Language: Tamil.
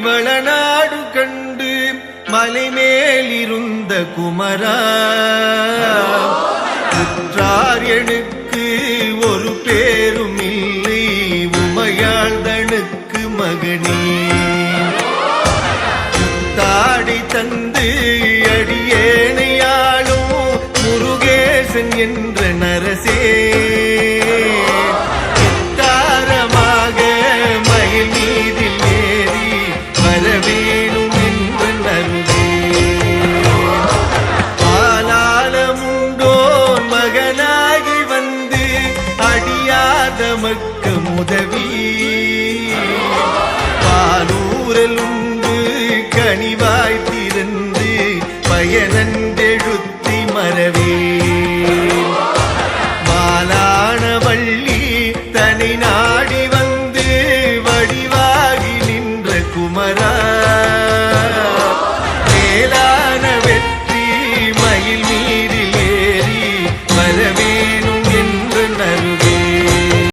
வளநாடு கண்டு மலை மேலிருந்த குமரா உற்றார் எனக்கு ஒரு பேரும் இல்லை உமையாள்தனுக்கு மகனே தாடி தந்து அடியேனையாளும் முருகேசன் என்ற நரசே தாரமாக மயில் மீதில் ஏறி வரவேணும் என்று நருவே ஆலாலமுண்டோன் மகனாகி வந்து அடியாத மக்க உதவி பாலூரலுண்டு கனிவாய் திறந்து பயனந்தெழுத்தி மரவே மாலான வள்ளி தனி நாடி வந்து வடிவாகி நின்ற குமரா